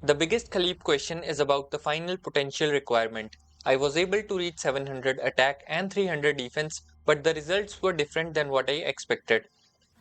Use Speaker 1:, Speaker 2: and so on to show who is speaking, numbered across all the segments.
Speaker 1: The biggest Khalipe question is about the final potential requirement. I was able to reach 700 attack and 300 defense, but the results were different than what I expected.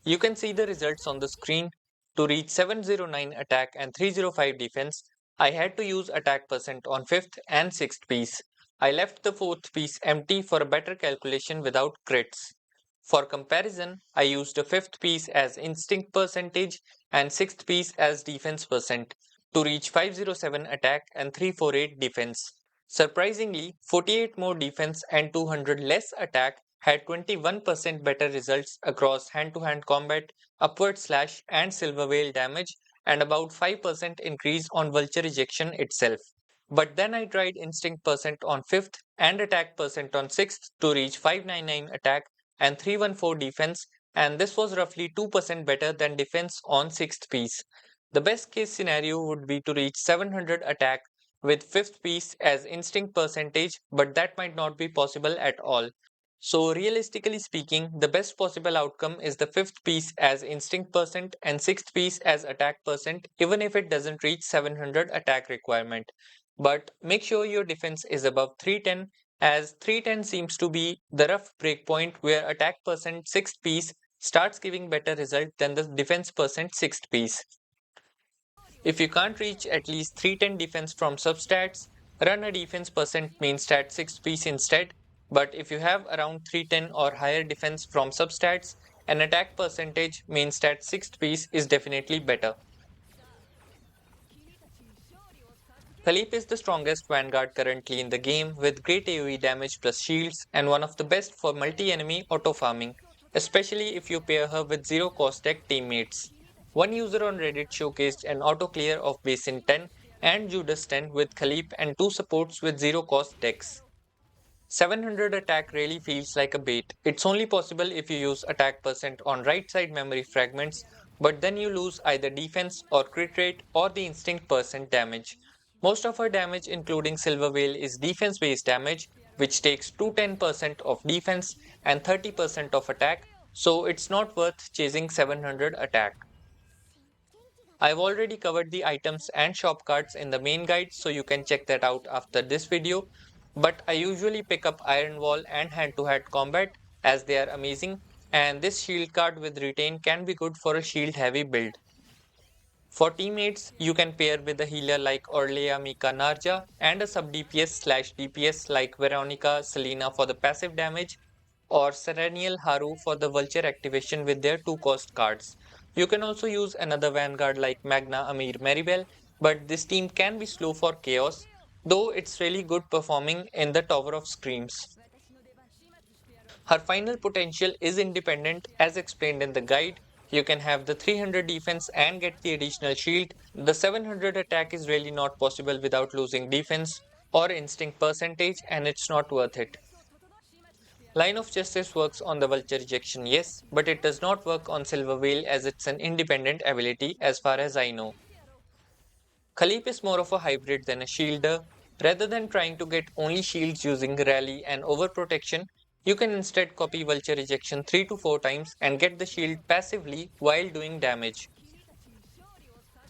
Speaker 1: You can see the results on the screen. To reach 709 attack and 305 defense, I had to use attack percent on 5th and 6th piece. I left the 4th piece empty for a better calculation without crits. For comparison, I used the 5th piece as instinct percentage and 6th piece as defense percent to reach 507 attack and 348 defense. Surprisingly, 48 more defense and 200 less attack had 21% better results across hand-to-hand combat, upward slash and silver whale damage, and about 5% increase on vulture ejection itself. But then I tried instinct percent on 5th and attack percent on 6th to reach 599 attack and 314 defense, and this was roughly 2% better than defense on 6th piece. The best case scenario would be to reach 700 attack with 5th piece as instinct percentage, but that might not be possible at all. So realistically speaking, the best possible outcome is the 5th piece as instinct percent and 6th piece as attack percent, even if it doesn't reach 700 attack requirement. But make sure your defense is above 310, as 310 seems to be the rough breakpoint where attack percent 6th piece starts giving better result than the defense percent 6th piece. If you can't reach at least 310 defense from substats, run a defense percent main stat 6 piece instead. But if you have around 310 or higher defense from substats, an attack percentage main stat 6 piece is definitely better. Khalipe is the strongest vanguard currently in the game with great AoE damage plus shields and one of the best for multi-enemy auto farming, especially if you pair her with zero cost tech teammates. One user on Reddit showcased an auto clear of Basin 10 and Judas 10 with Khalipe and two supports with zero cost decks. 700 attack really feels like a bait. It's only possible if you use attack percent on right side memory fragments, but then you lose either defense or crit rate or the instinct percent damage. Most of her damage including Silver Whale is defense based damage, which takes 210% of defense and 30% of attack, so it's not worth chasing 700 attack. I've already covered the items and shop cards in the main guide, so you can check that out after this video. But I usually pick up Iron Wall and hand-to-hand combat as they are amazing, and this shield card with retain can be good for a shield heavy build. For teammates, you can pair with a healer like Orlea Mika Narja and a sub DPS / DPS like Veronica Selena for the passive damage, or Serenial Haru for the vulture activation with their 2 cost cards. You can also use another vanguard like Magna Amir Maribel, but this team can be slow for chaos, though it's really good performing in the Tower of Screams. Her final potential is independent as explained in the guide. You can have the 300 defense and get the additional shield. The 700 attack is really not possible without losing defense or instinct percentage, and it's not worth it. Line of Justice works on the vulture ejection, yes, but it does not work on Silver Whale as it's an independent ability as far as I know. Khalipe is more of a hybrid than a shielder. Rather than trying to get only shields using rally and overprotection, you can instead copy vulture ejection 3 to 4 times and get the shield passively while doing damage.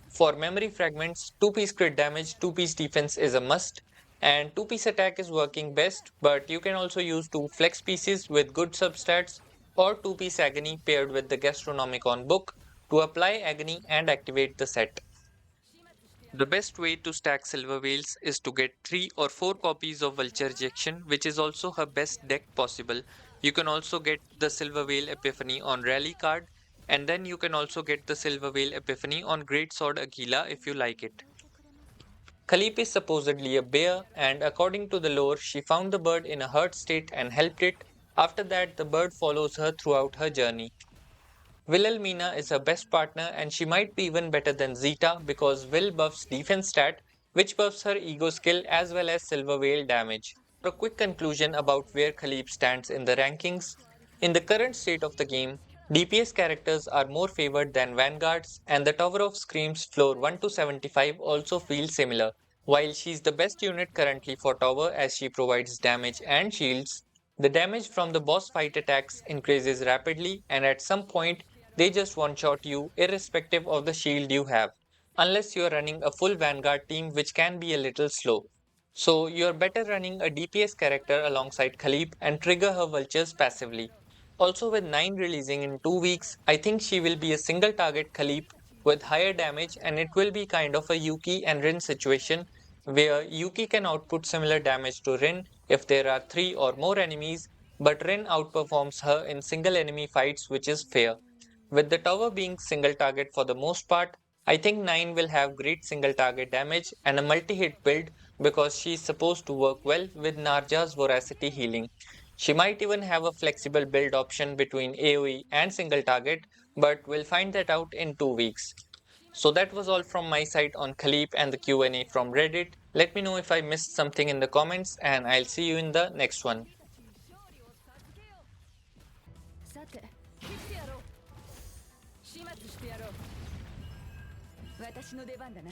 Speaker 1: For memory fragments, 2-piece crit damage, 2-piece defense is a must, and 2-piece attack is working best, but you can also use 2 flex pieces with good substats or 2-piece agony paired with the Gastronomicon book to apply agony and activate the set. The best way to stack silver whales is to get 3 or 4 copies of Vulture Ejection, which is also her best deck possible. You can also get the Silver Whale Epiphany on Rally card, and then you can also get the Silver Whale Epiphany on Great Sword Aquila if you like it. Khalipe is supposedly a bear, and according to the lore, she found the bird in a hurt state and helped it. After that, the bird follows her throughout her journey. Wilhelmina is her best partner, and she might be even better than Zeta because Will buffs defense stat, which buffs her ego skill as well as Silver Whale damage. For a quick conclusion about where Khalipe stands in the rankings, in the current state of the game, DPS characters are more favored than vanguards, and the Tower of Screams floor 1 to 75 also feels similar. While she's the best unit currently for Tower as she provides damage and shields, the damage from the boss fight attacks increases rapidly, and at some point they just one-shot you irrespective of the shield you have. unless you're running a full Vanguard team, which can be a little slow. So you're better running a DPS character alongside Khalipe and trigger her vultures passively. Also, with 9 releasing in 2 weeks, I think she will be a single target Khalipe with higher damage, and it will be kind of a Yuki and Rin situation where Yuki can output similar damage to Rin if there are 3 or more enemies, but Rin outperforms her in single enemy fights, which is fair. With the tower being single target for the most part, I think 9 will have great single target damage and a multi-hit build because she is supposed to work well with Narja's Voracity healing. She might even have a flexible build option between AoE and single target, but we'll find that out in 2 weeks. So that was all from my side on Khaleep and the Q&A from Reddit. Let me know if I missed something in the comments, and I'll see you in the next one.
Speaker 2: さて切ってやろう始末してやろう私の出番だな